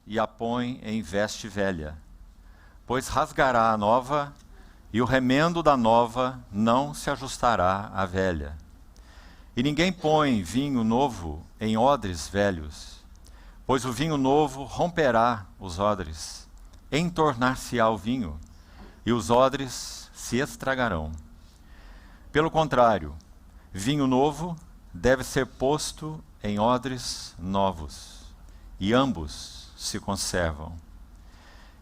e a põe em veste velha, pois rasgará a nova, e o remendo da nova não se ajustará à velha. E ninguém põe vinho novo em odres velhos, pois o vinho novo romperá os odres, entornar-se-á o vinho, e os odres se estragarão. Pelo contrário, vinho novo deve ser posto em odres novos, e ambos se conservam.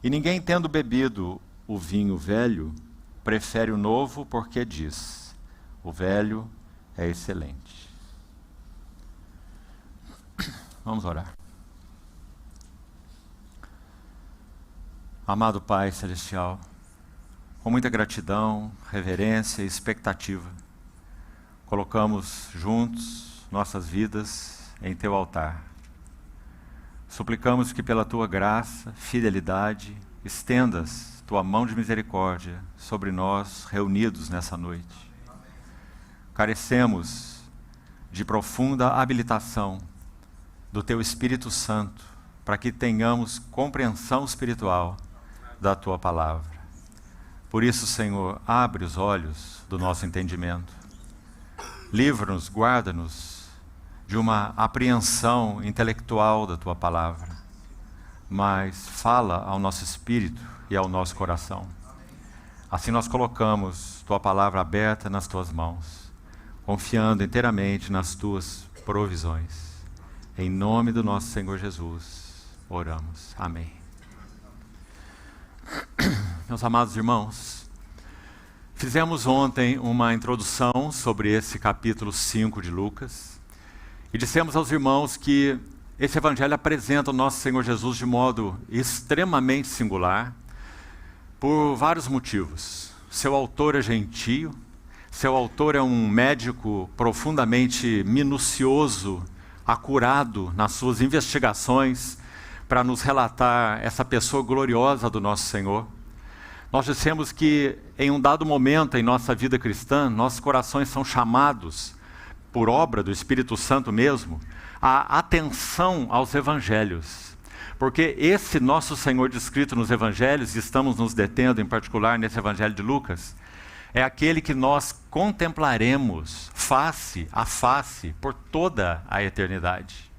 E ninguém, tendo bebido o vinho velho, prefere o novo, porque diz: o velho é excelente. Vamos orar. Amado Pai Celestial, com muita gratidão, reverência e expectativa, colocamos juntos nossas vidas em Teu altar. Suplicamos que pela Tua graça, fidelidade, estendas Tua mão de misericórdia sobre nós reunidos nessa noite. Carecemos de profunda habilitação do Teu Espírito Santo para que tenhamos compreensão espiritual da Tua palavra. Por isso, Senhor, abre os olhos do nosso entendimento. Livra-nos, guarda-nos de uma apreensão intelectual da Tua palavra, mas fala ao nosso espírito e ao nosso coração. Assim nós colocamos Tua palavra aberta nas Tuas mãos, confiando inteiramente nas Tuas provisões. Em nome do nosso Senhor Jesus, oramos. Amém. Meus amados irmãos, fizemos ontem uma introdução sobre esse capítulo 5 de Lucas e dissemos aos irmãos que esse evangelho apresenta o nosso Senhor Jesus de modo extremamente singular por vários motivos. Seu autor é gentio, seu autor é um médico profundamente minucioso, acurado nas suas investigações para nos relatar essa pessoa gloriosa do nosso Senhor. Nós dissemos que em um dado momento em nossa vida cristã, nossos corações são chamados, por obra do Espírito Santo mesmo, à atenção aos evangelhos. Porque esse nosso Senhor descrito nos evangelhos, e estamos nos detendo em particular nesse evangelho de Lucas, é aquele que nós contemplaremos face a face por toda a eternidade.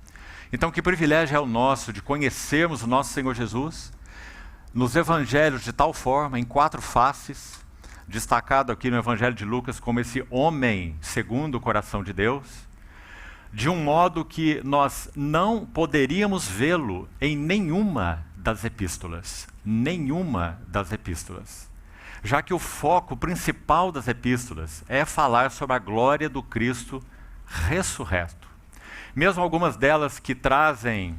Então, que privilégio é o nosso de conhecermos o nosso Senhor Jesus nos evangelhos de tal forma, em 4 faces, destacado aqui no evangelho de Lucas como esse homem segundo o coração de Deus, de um modo que nós não poderíamos vê-lo em nenhuma das epístolas. Nenhuma das epístolas. Já que o foco principal das epístolas é falar sobre a glória do Cristo ressurreto. Mesmo algumas delas que trazem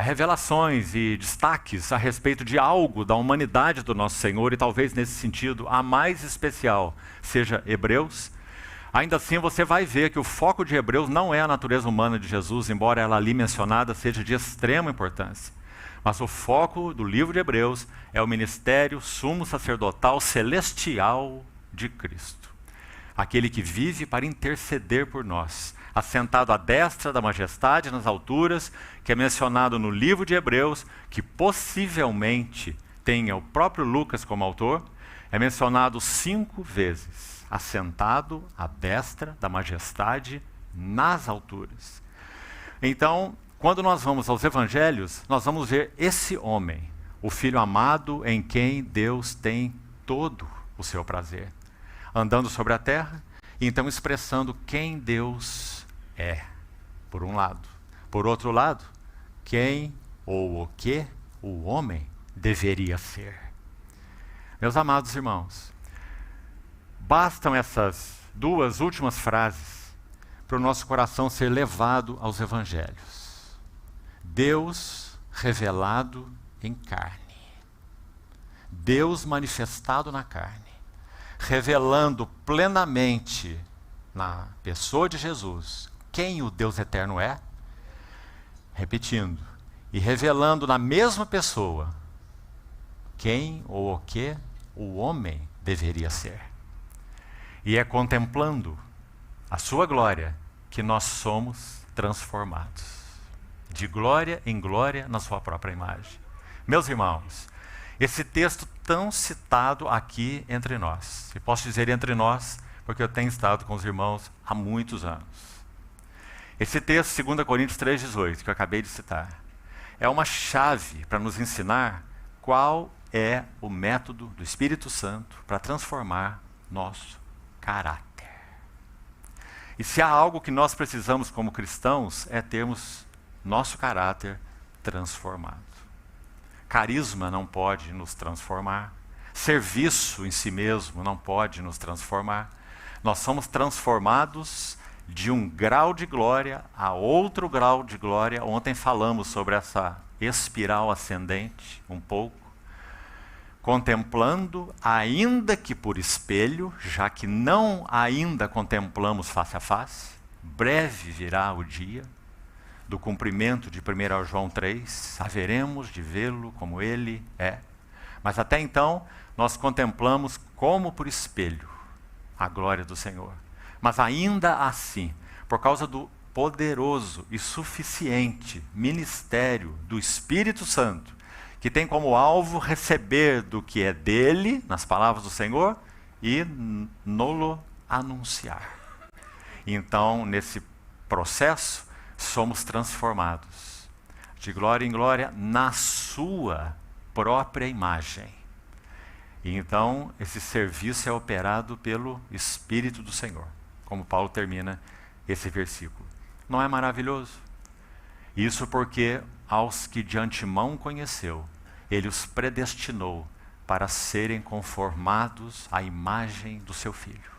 revelações e destaques a respeito de algo da humanidade do nosso Senhor, e talvez nesse sentido a mais especial seja Hebreus, ainda assim você vai ver que o foco de Hebreus não é a natureza humana de Jesus, embora ela ali mencionada seja de extrema importância. Mas o foco do livro de Hebreus é o ministério sumo sacerdotal celestial de Cristo. Aquele que vive para interceder por nós, assentado à destra da majestade nas alturas, que é mencionado no livro de Hebreus, que possivelmente tenha o próprio Lucas como autor, é mencionado 5 vezes, assentado à destra da majestade nas alturas. Então, quando nós vamos aos evangelhos, nós vamos ver esse homem, o Filho amado em quem Deus tem todo o seu prazer, andando sobre a terra, e então expressando quem Deus é, por um lado. Por outro lado, quem ou o que o homem deveria ser. Meus amados irmãos, bastam essas 2 últimas frases para o nosso coração ser levado aos evangelhos. Deus revelado em carne. Deus manifestado na carne. Revelando plenamente na pessoa de Jesus quem o Deus eterno é, repetindo, e revelando na mesma pessoa quem ou o que o homem deveria ser. E é contemplando a sua glória que nós somos transformados. de glória em glória na sua própria imagem. Meus irmãos, esse texto tão citado aqui entre nós, e posso dizer entre nós, porque eu tenho estado com os irmãos há muitos anos. Esse texto, 2 Coríntios 3,18, que eu acabei de citar, é uma chave para nos ensinar qual é o método do Espírito Santo para transformar nosso caráter. E se há algo que nós precisamos como cristãos, é termos nosso caráter transformado. Carisma não pode nos transformar. Serviço em si mesmo não pode nos transformar. Nós somos transformados de um grau de glória a outro grau de glória. Ontem falamos sobre essa espiral ascendente um pouco. Contemplando, ainda que por espelho, já que não ainda contemplamos face a face, breve virá o dia do cumprimento de 1 João 3, haveremos de vê-lo como ele é. Mas até então, nós contemplamos como por espelho a glória do Senhor. Mas ainda assim, por causa do poderoso e suficiente ministério do Espírito Santo, que tem como alvo receber do que é dele, nas palavras do Senhor, e nolo anunciar. Então, nesse processo, somos transformados de glória em glória na sua própria imagem. E então, esse serviço é operado pelo Espírito do Senhor, como Paulo termina esse versículo. Não é maravilhoso? Isso porque aos que de antemão conheceu, ele os predestinou para serem conformados à imagem do seu Filho,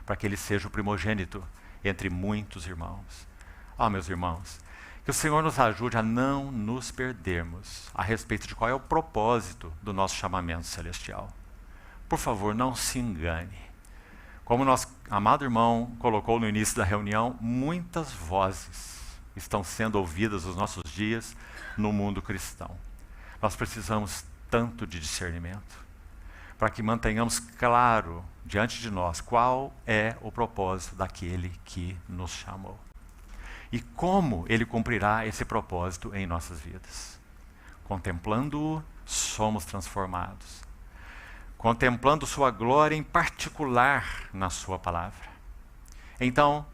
para que ele seja o primogênito entre muitos irmãos. Meus irmãos, que o Senhor nos ajude a não nos perdermos a respeito de qual é o propósito do nosso chamamento celestial. Por favor, não se engane. Como nosso amado irmão colocou no início da reunião, muitas vozes estão sendo ouvidas nos nossos dias no mundo cristão. Nós precisamos tanto de discernimento para que mantenhamos claro diante de nós qual é o propósito daquele que nos chamou. E como ele cumprirá esse propósito em nossas vidas. Contemplando-o, somos transformados. Contemplando sua glória em particular na sua palavra. Então,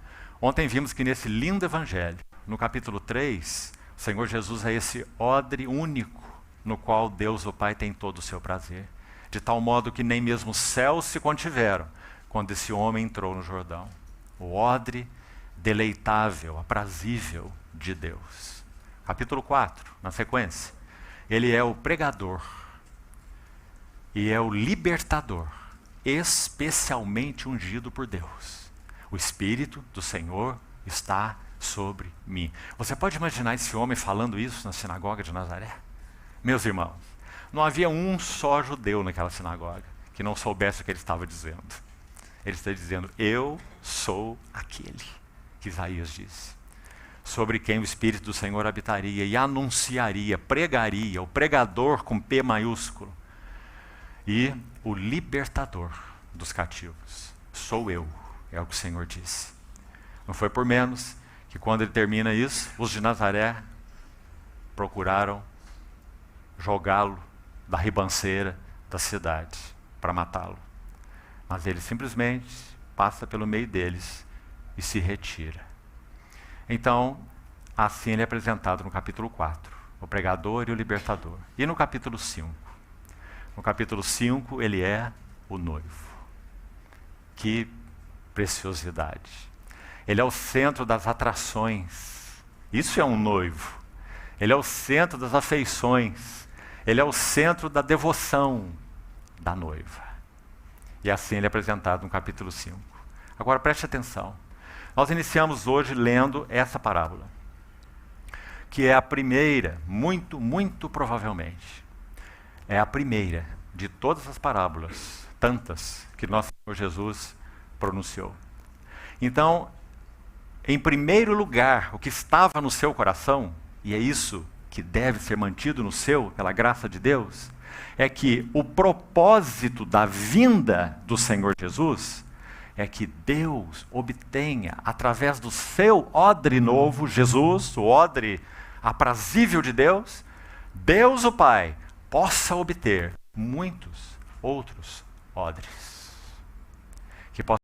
ontem vimos que nesse lindo evangelho, no capítulo 3, o Senhor Jesus é esse odre único no qual Deus o Pai tem todo o seu prazer, de tal modo que nem mesmo os céus se contiveram quando esse homem entrou no Jordão. O odre deleitável, aprazível de Deus. Capítulo 4, na sequência, ele é o pregador e é o libertador, especialmente ungido por Deus. O Espírito do Senhor está sobre mim. Você pode imaginar esse homem falando isso na sinagoga de Nazaré? Meus irmãos, não havia um só judeu naquela sinagoga que não soubesse o que ele estava dizendo. Ele está dizendo, eu sou aquele que Isaías disse, sobre quem o Espírito do Senhor habitaria e anunciaria, pregaria, o pregador com P maiúsculo, e o libertador dos cativos. Sou eu, é o que o Senhor disse. Não foi por menos que quando ele termina isso, os de Nazaré procuraram jogá-lo da ribanceira da cidade para matá-lo. Mas ele simplesmente passa pelo meio deles e se retira. Então, assim ele é apresentado no capítulo 4, o pregador e o libertador. E no capítulo 5? No capítulo 5 ele é o noivo. Que preciosidade. Ele é o centro das atrações. Isso é um noivo. Ele é o centro das afeições. Ele é o centro da devoção da noiva. E assim ele é apresentado no capítulo 5. Agora preste atenção. Nós iniciamos hoje lendo essa parábola, que é a primeira, muito provavelmente, é a primeira de todas as parábolas, tantas, que nosso Senhor Jesus pronunciou. Então, em primeiro lugar, o que estava no seu coração, e é isso que deve ser mantido no seu, pela graça de Deus, é que o propósito da vinda do Senhor Jesus é que Deus obtenha, através do seu odre novo, Jesus, o odre aprazível de Deus, Deus o Pai possa obter muitos outros odres. Que possa